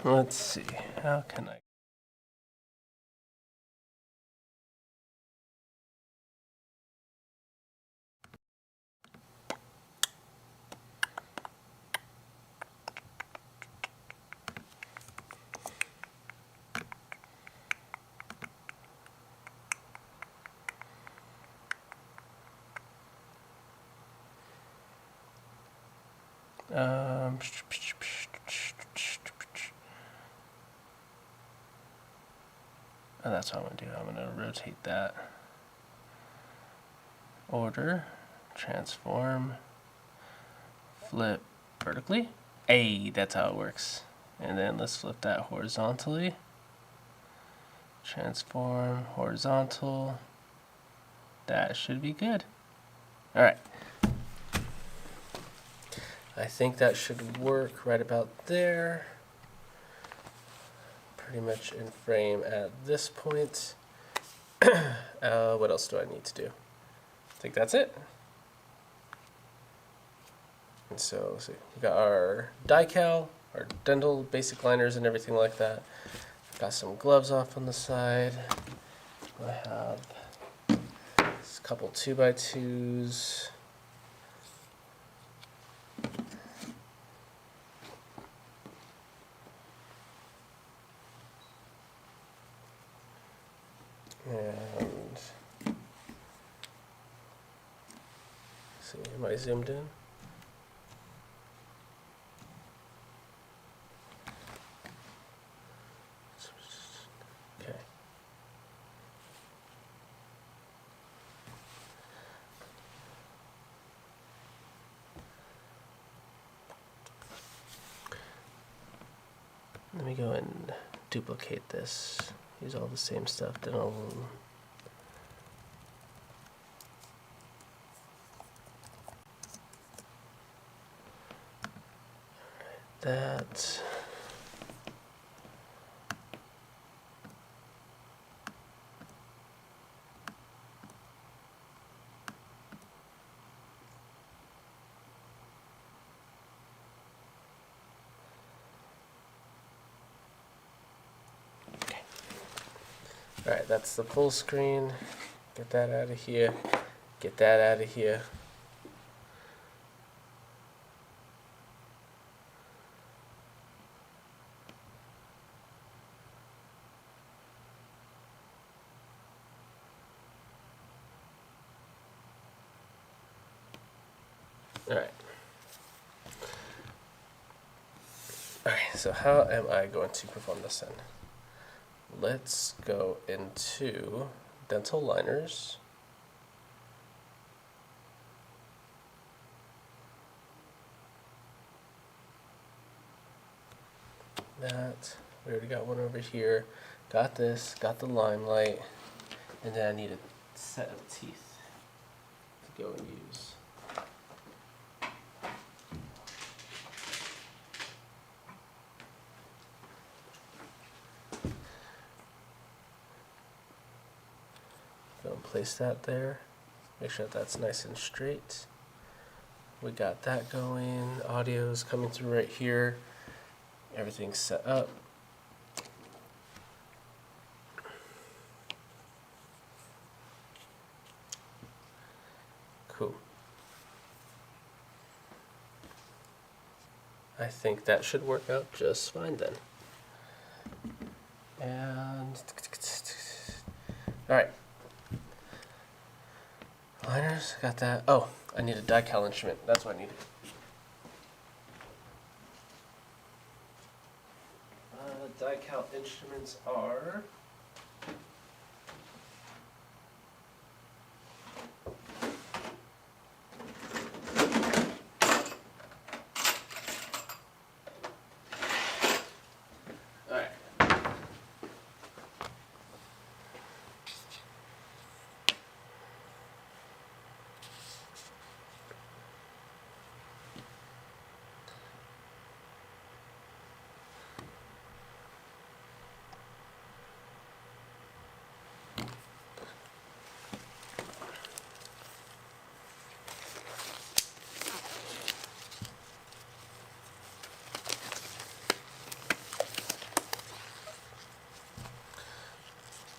Let's see, how can I? Um, oh, that's what I'm going to do. I'm going to rotate that. Order, transform, flip vertically. Hey, that's how it works. And then let's flip that horizontally. Transform, horizontal. That should be good. All right. I think that should work right about there. Pretty much in frame at this point. What else do I need to do? I think that's it. And so, let's see, we got our die-cal, our dental basic liners and everything like that. Got some gloves off on the side. I have a couple 2x2s. And see, am I zoomed in? Okay. Let me go and duplicate this. Use all the same stuff. Then I'll that. Okay. All right, that's the full screen. Get that out of here. Get that out of here. All right. All right, so how am I going to perform this then? Let's go into dental liners. That, we already got one over here. Got this, got the limelight, and then I need a set of teeth to go and use. Go and place that there. Make sure that that's nice and straight. We got that going. Audio's coming through right here. Everything's set up. Cool. I think that should work out just fine then. And all right. Liners, got that. Oh, I need a die-cal instrument. That's what I need. Die-cal instruments are all right.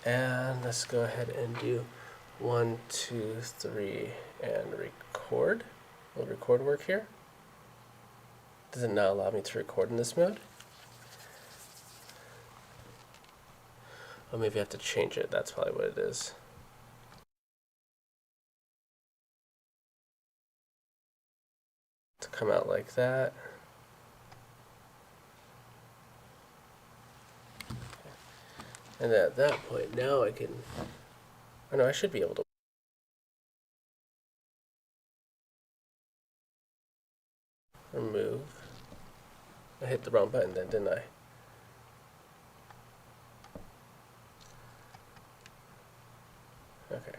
And let's go ahead and do 1, 2, 3, and record. Will record work here? Does it not allow me to record in this mode? Oh, maybe I have to change it. That's probably what it is. To come out like that. And at that point, now I can, oh no, I should be able to. Remove. I hit the wrong button then, didn't I? Okay.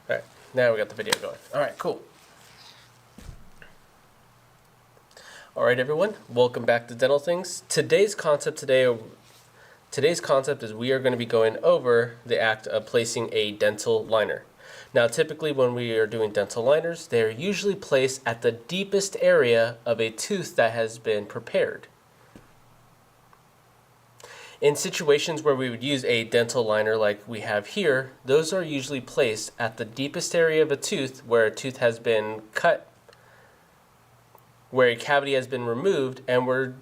All right, now we got the video going. All right, cool. All right, everyone, welcome back to Dental Things. Today's concept is we are going to be going over the act of placing a dental liner. Now, typically when we are doing dental liners, they're usually placed at the deepest area of a tooth that has been prepared. In situations where we would use a dental liner like we have here, those are usually placed at the deepest area of a tooth where a tooth has been cut, where a cavity has been removed, and we're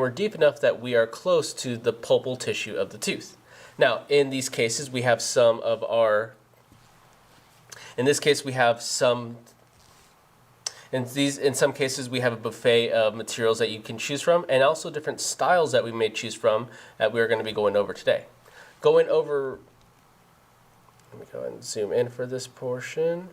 deep enough that we are close to the pulpal tissue of the tooth. Now, in these cases, we have some of our, in this case, we have some, in some cases, we have a buffet of materials that you can choose from, and also different styles that we may choose from that we're going to be going over today. Let me go ahead and zoom in for this portion.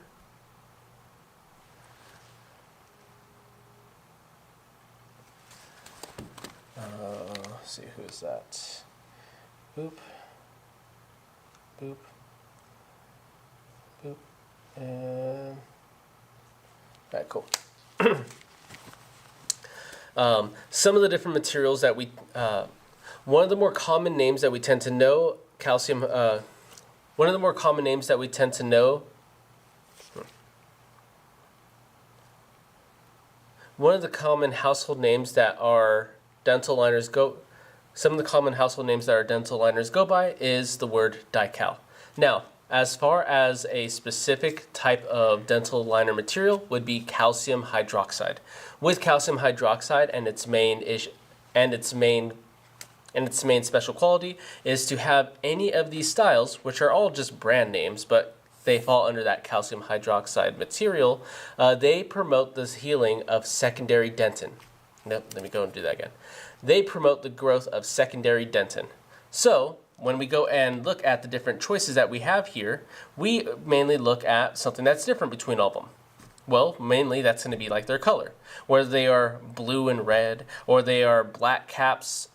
Let's see, who's that? Boop. Boop. Boop. And all right, cool. Some of the different materials that we, one of the more common names that we tend to know, one of the more common names that we tend to know, one of the common household names that our dental liners go, some of the common household names that our dental liners go by is the word Di-Cal. Now, as far as a specific type of dental liner material would be calcium hydroxide. With calcium hydroxide and its main special quality is to have any of these styles, which are all just brand names, but they fall under that calcium hydroxide material, they promote the healing of secondary dentin. Nope, let me go and do that again. They promote the growth of secondary dentin. So, when we go and look at the different choices that we have here, we mainly look at something that's different between all of them. Well, mainly that's going to be like their color. Whether they are blue and red, or they are black caps,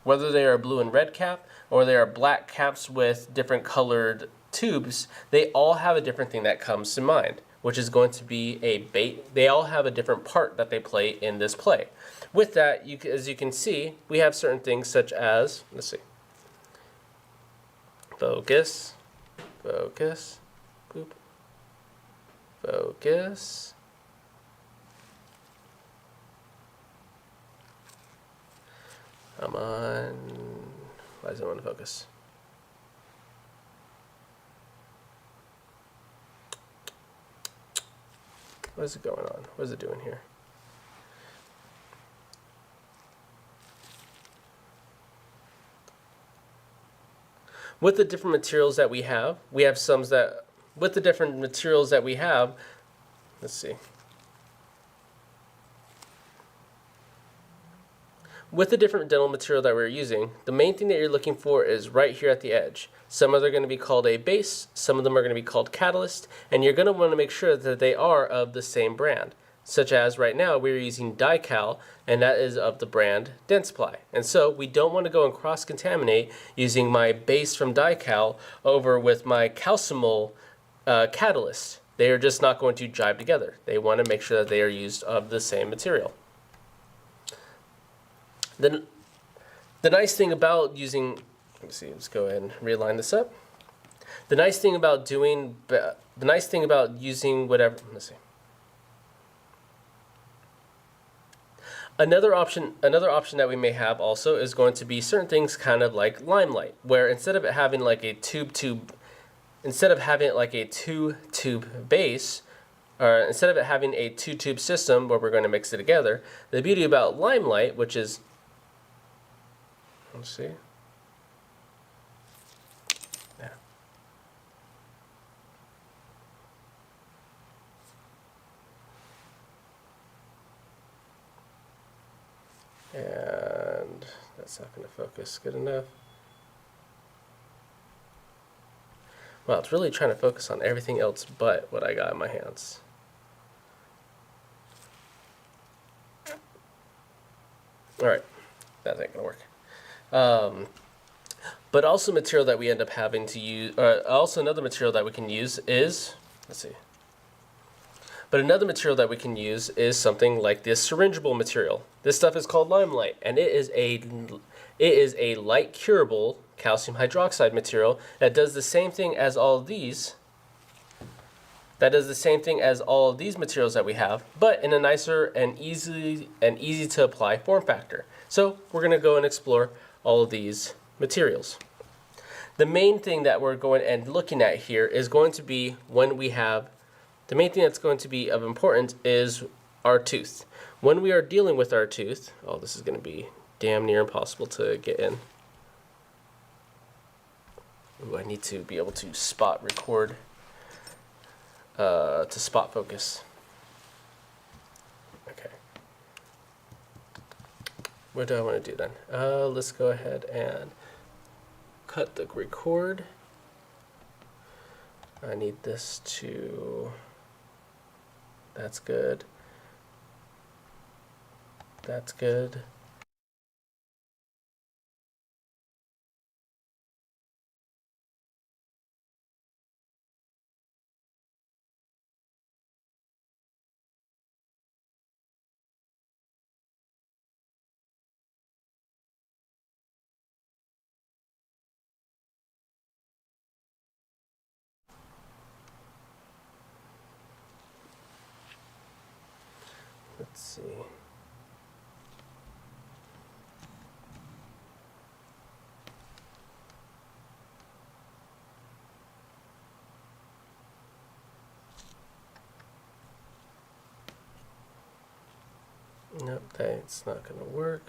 whether they are blue and red cap, or they are black caps with different colored tubes, they all have a different thing that comes to mind, which is going to be a bait. They all have a different part that they play in this play. With that, as you can see, we have certain things such as, let's see, focus, focus, boop, focus, come on, why does it want to focus? What is it going on? What is it doing here? With the different materials that we have some that, with the different materials that we have, let's see. With the different dental material that we're using, the main thing that you're looking for is right here at the edge. Some of them are going to be called a base, some of them are going to be called catalyst, and you're going to want to make sure that they are of the same brand. Such as right now we're using Di-Cal, and that is of the brand Dentsply. And so we don't want to go and cross-contaminate using my base from Di-Cal over with my calcimol catalyst. They are just not going to jibe together. They want to make sure that they are used of the same material. Then the nice thing about using, let me see, let's go ahead and realign this up. The nice thing about using whatever, let's see. Another option that we may have also is going to be certain things kind of like Limelight, where instead of having like a instead of having it like a two-tube base, or instead of it having a two-tube system where we're going to mix it together, the beauty about Limelight, which is, let's see. And that's not going to focus good enough. Well, it's really trying to focus on everything else but what I got in my hands. All right, that ain't gonna work. But also material that we end up having to use, also another material that we can use is, let's see. But another material that we can use is something like this syringeable material. This stuff is called Limelight, and it is a light curable calcium hydroxide material that does the same thing as all of these. That does the same thing as all of these materials that we have, but in a nicer and easy to apply form factor. So we're going to go and explore all of these materials. The main thing that we're going and looking at here is going to be when we have, the main thing that's going to be of importance is our tooth. When we are dealing with our tooth, oh, this is going to be damn near impossible to get in. Ooh, I need to be able to spot record, to spot focus. Okay. What do I want to do then? Let's go ahead and cut the record. I need this to, that's good. That's good. Let's see. Nope, that's not going to work.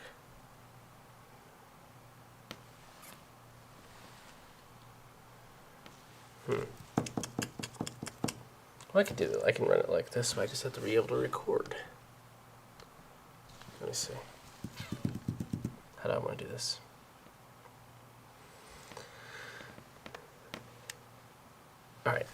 Well, I can do that. I can run it like this, but I just have to be able to record. Let me see. How do I want to do this? All right,